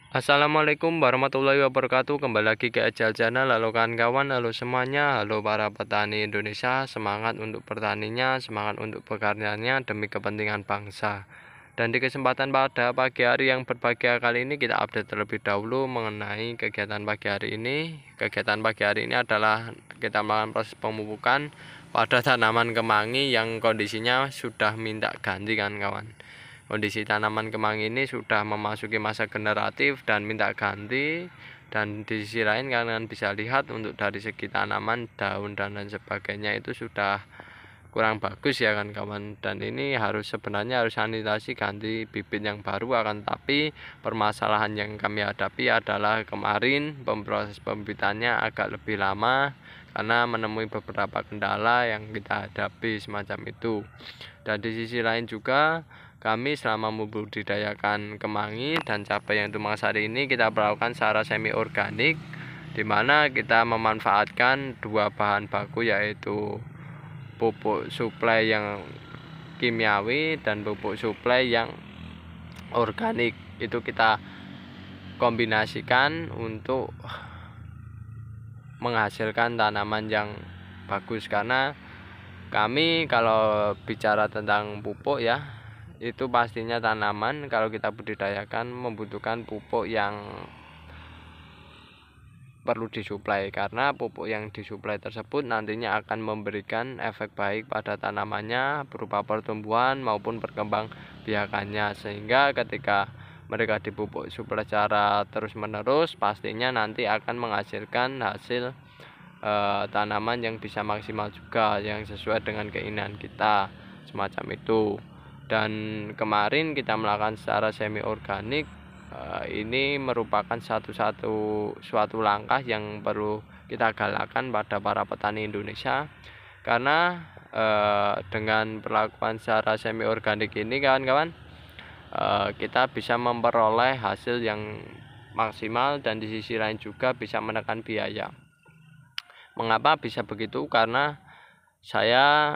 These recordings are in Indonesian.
Assalamualaikum warahmatullahi wabarakatuh. Kembali lagi ke Agile Channel. Halo kawan-kawan, halo semuanya, halo para petani Indonesia. Semangat untuk pertaniannya, semangat untuk pekerjaannya demi kepentingan bangsa. Dan di kesempatan pada pagi hari yang berbahagia kali ini, kita update terlebih dahulu mengenai kegiatan pagi hari ini. Kegiatan pagi hari ini adalah kita melakukan proses pemupukan pada tanaman kemangi yang kondisinya sudah minta ganti kan kawan. Kondisi tanaman kemangi ini sudah memasuki masa generatif dan minta ganti. Dan di sisi lain kalian bisa lihat untuk dari segi tanaman, daun dan lain sebagainya itu sudah kurang bagus ya kan kawan. Dan ini sebenarnya harus sanitasi, ganti bibit yang baru. Akan tapi permasalahan yang kami hadapi adalah kemarin proses pembibitannya agak lebih lama karena menemui beberapa kendala yang kita hadapi semacam itu. Dan di sisi lain juga kami selama membudidayakan kemangi dan cabai yang tumbang sari ini kita melakukan secara semi organik, di mana kita memanfaatkan dua bahan baku yaitu pupuk suplai yang kimiawi dan pupuk suplai yang organik. Itu kita kombinasikan untuk menghasilkan tanaman yang bagus, karena kami kalau bicara tentang pupuk ya, itu pastinya tanaman kalau kita budidayakan membutuhkan pupuk yang perlu disuplai, karena pupuk yang disuplai tersebut nantinya akan memberikan efek baik pada tanamannya berupa pertumbuhan maupun perkembangbiakannya, sehingga ketika mereka dipupuk suplai secara terus menerus pastinya nanti akan menghasilkan hasil tanaman yang bisa maksimal juga, yang sesuai dengan keinginan kita semacam itu. Dan kemarin kita melakukan secara semi organik, ini merupakan suatu langkah yang perlu kita galakkan pada para petani Indonesia, karena dengan perlakuan secara semi organik ini kawan-kawan, kita bisa memperoleh hasil yang maksimal dan di sisi lain juga bisa menekan biaya. Mengapa bisa begitu? Karena saya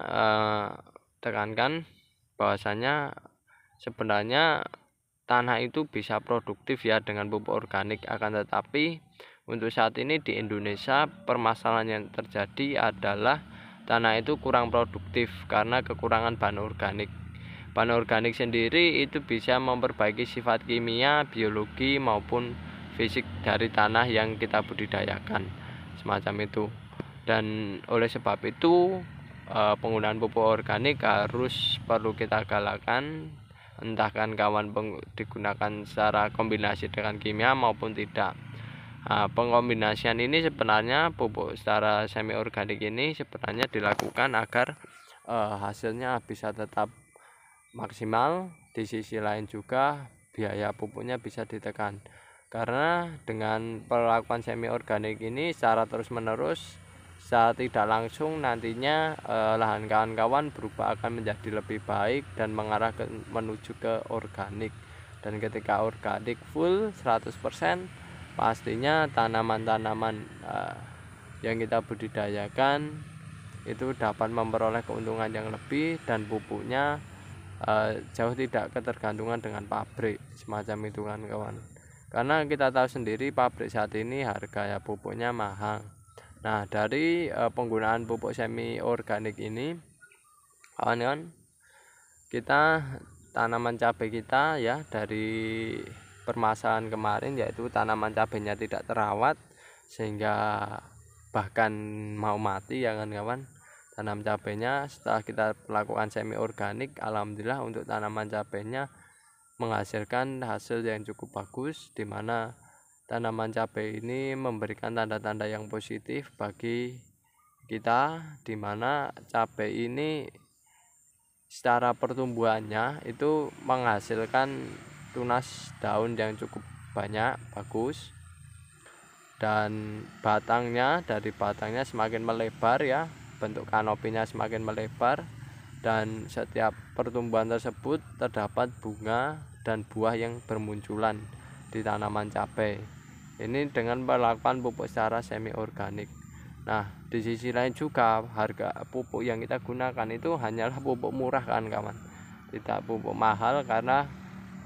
tekankan bahwasanya sebenarnya tanah itu bisa produktif ya dengan pupuk organik, akan tetapi untuk saat ini di Indonesia permasalahan yang terjadi adalah tanah itu kurang produktif karena kekurangan bahan organik. Bahan organik sendiri itu bisa memperbaiki sifat kimia, biologi maupun fisik dari tanah yang kita budidayakan semacam itu. Dan oleh sebab itu penggunaan pupuk organik perlu kita galakkan, entah kan kawan digunakan secara kombinasi dengan kimia maupun tidak. Pengkombinasian ini sebenarnya pupuk secara semi organik ini sebenarnya dilakukan agar hasilnya bisa tetap maksimal. Di sisi lain juga biaya pupuknya bisa ditekan, karena dengan perlakuan semi organik ini secara terus menerus, secara tidak langsung nantinya lahan kawan-kawan berubah akan menjadi lebih baik dan mengarah menuju ke organik. Dan ketika organik full 100%, pastinya tanaman-tanaman yang kita budidayakan itu dapat memperoleh keuntungan yang lebih, dan pupuknya jauh tidak ketergantungan dengan pabrik semacam itu kan kawan. Karena kita tahu sendiri pabrik saat ini harga pupuknya mahal. Nah, dari penggunaan pupuk semi organik ini kawan-kawan, kita tanaman cabai kita ya, dari permasalahan kemarin yaitu tanaman cabainya tidak terawat sehingga bahkan mau mati ya kan kawan. Tanam cabainya setelah kita melakukan semi organik, alhamdulillah untuk tanaman cabainya menghasilkan hasil yang cukup bagus, di mana tanaman cabai ini memberikan tanda-tanda yang positif bagi kita, di mana cabai ini secara pertumbuhannya itu menghasilkan tunas daun yang cukup banyak, bagus, dan dari batangnya semakin melebar ya, bentuk kanopinya semakin melebar, dan setiap pertumbuhan tersebut terdapat bunga dan buah yang bermunculan di tanaman cabai ini dengan melakukan pupuk secara semi organik. Nah, di sisi lain juga harga pupuk yang kita gunakan itu hanyalah pupuk murah kan kawan, tidak pupuk mahal, karena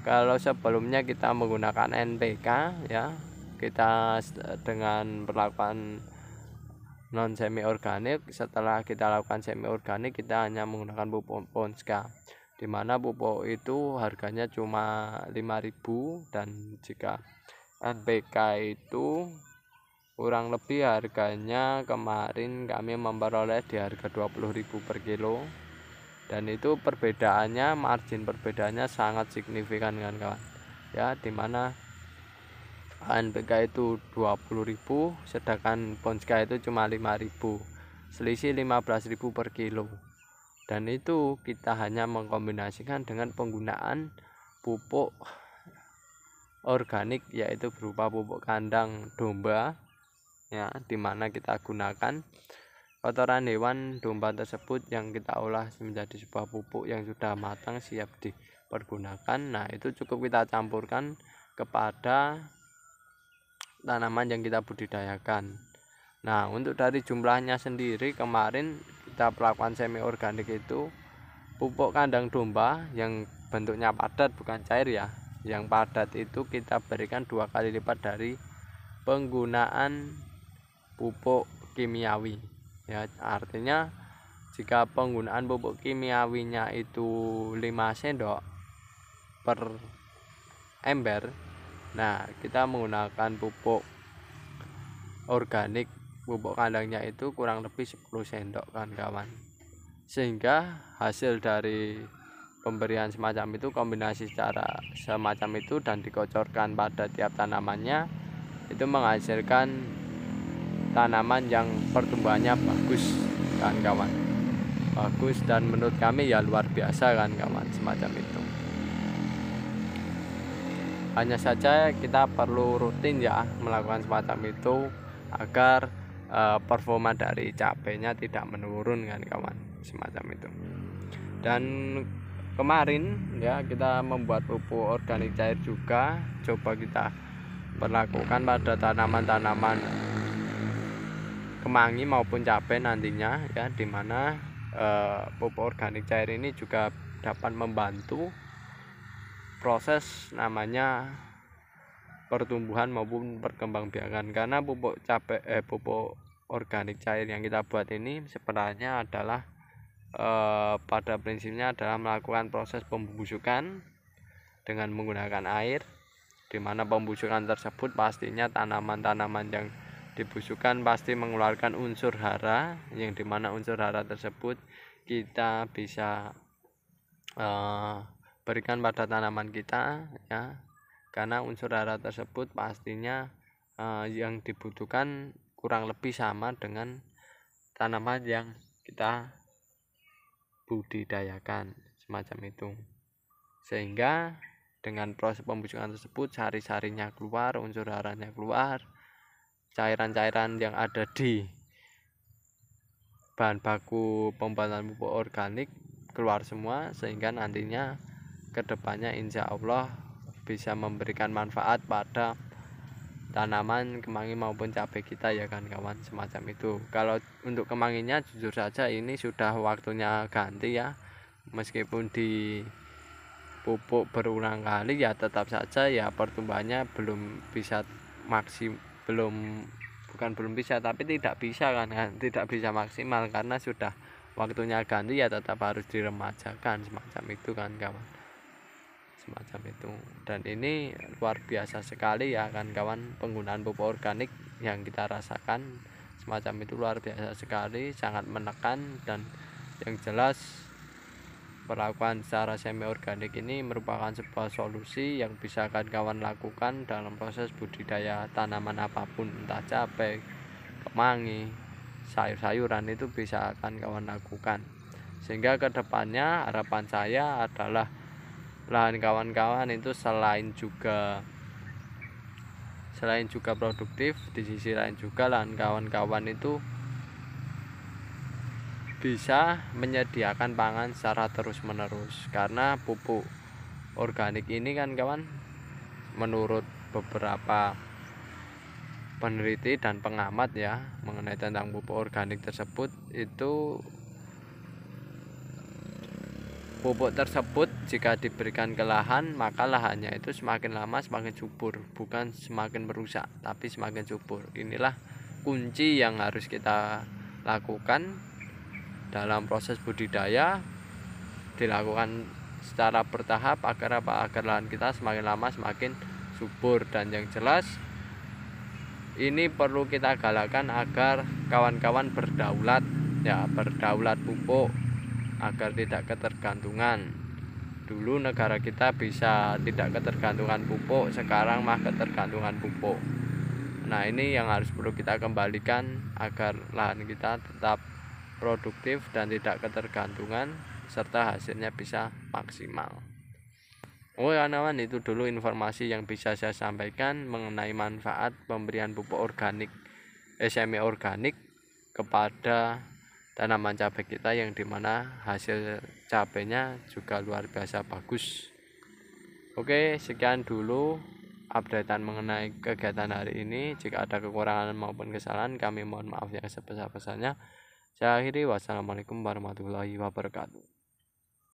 Kalau sebelumnya kita menggunakan NPK ya, kita dengan perlakuan non semi organik, setelah kita lakukan semi organik kita hanya menggunakan pupuk Ponska, dimana pupuk itu harganya cuma 5.000, dan jika NPK itu kurang lebih harganya kemarin kami memperoleh di harga 20.000 per kilo, dan itu perbedaannya, margin perbedaannya sangat signifikan kan kawan ya, dimana NPK itu 20.000 sedangkan Ponska itu cuma 5.000, selisih 15.000 per kilo. Dan itu kita hanya mengkombinasikan dengan penggunaan pupuk organik, yaitu berupa pupuk kandang domba ya, dimana kita gunakan kotoran hewan domba tersebut yang kita olah menjadi sebuah pupuk yang sudah matang siap dipergunakan. Nah, itu cukup kita campurkan kepada tanaman yang kita budidayakan. Nah, untuk dari jumlahnya sendiri kemarin kita melakukan semi organik itu pupuk kandang domba yang bentuknya padat bukan cair ya, yang padat itu kita berikan 2 kali lipat dari penggunaan pupuk kimiawi ya. Artinya jika penggunaan pupuk kimiawinya itu 5 sendok per ember, nah kita menggunakan pupuk organik, pupuk kandangnya itu kurang lebih 10 sendok kan kawan, sehingga hasil dari pemberian semacam itu, kombinasi secara semacam itu dan dikocorkan pada tiap tanamannya, itu menghasilkan tanaman yang pertumbuhannya bagus kan kawan, bagus, dan menurut kami ya luar biasa kan kawan semacam itu. Hanya saja kita perlu rutin ya melakukan semacam itu agar performa dari cabenya tidak menurun kan kawan semacam itu. Dan kemarin ya kita membuat pupuk organik cair juga, coba kita berlakukan pada tanaman-tanaman kemangi maupun cabai nantinya ya, dimana pupuk organik cair ini juga dapat membantu proses namanya pertumbuhan maupun perkembangbiakan, karena pupuk organik cair yang kita buat ini sebenarnya adalah pada prinsipnya adalah melakukan proses pembusukan dengan menggunakan air, dimana pembusukan tersebut pastinya tanaman-tanaman yang dibusukan pasti mengeluarkan unsur hara, yang dimana unsur hara tersebut kita bisa berikan pada tanaman kita ya, karena unsur hara tersebut pastinya yang dibutuhkan kurang lebih sama dengan tanaman yang kita budidayakan semacam itu, sehingga dengan proses pembusukan tersebut sari-sarinya keluar, unsur haranya keluar, cairan-cairan yang ada di bahan baku pembuatan pupuk organik keluar semua, sehingga nantinya kedepannya insya Allah bisa memberikan manfaat pada tanaman kemangi maupun cabai kita ya kan kawan semacam itu. Kalau untuk kemanginya jujur saja ini sudah waktunya ganti ya, meskipun di pupuk berulang kali ya tetap saja ya pertumbuhannya belum bisa belum bisa tapi tidak bisa kan, tidak bisa maksimal karena sudah waktunya ganti ya, tetap harus diremajakan semacam itu kan kawan semacam itu. Dan ini luar biasa sekali ya kan kawan, penggunaan pupuk organik yang kita rasakan semacam itu luar biasa sekali, sangat menekan. Dan yang jelas perlakuan secara semi organik ini merupakan sebuah solusi yang bisa kawan lakukan dalam proses budidaya tanaman apapun, entah cabai, kemangi, sayur-sayuran, itu bisa kawan lakukan, sehingga kedepannya harapan saya adalah lahan kawan-kawan itu selain juga produktif, di sisi lain juga lahan kawan-kawan itu bisa menyediakan pangan secara terus-menerus, karena pupuk organik ini kan kawan, menurut beberapa peneliti dan pengamat ya mengenai tentang pupuk organik tersebut, itu pupuk tersebut jika diberikan ke lahan, maka lahannya itu semakin lama semakin subur, bukan semakin merusak tapi semakin subur. Inilah kunci yang harus kita lakukan dalam proses budidaya, dilakukan secara bertahap agar lahan kita semakin lama semakin subur. Dan yang jelas ini perlu kita galakkan agar kawan-kawan berdaulat, ya, berdaulat pupuk agar tidak ketergantungan. Dulu negara kita bisa tidak ketergantungan pupuk, sekarang mah ketergantungan pupuk. Nah, ini yang harus perlu kita kembalikan agar lahan kita tetap produktif dan tidak ketergantungan, serta hasilnya bisa maksimal. Oh ya kawan, itu dulu informasi yang bisa saya sampaikan mengenai manfaat pemberian pupuk organik semi organik kepada tanaman cabai kita, yang dimana hasil cabainya juga luar biasa bagus. Oke, sekian dulu updatean mengenai kegiatan hari ini. Jika ada kekurangan maupun kesalahan, kami mohon maaf yang sebesar-besarnya. Saya akhiri, wassalamualaikum warahmatullahi wabarakatuh.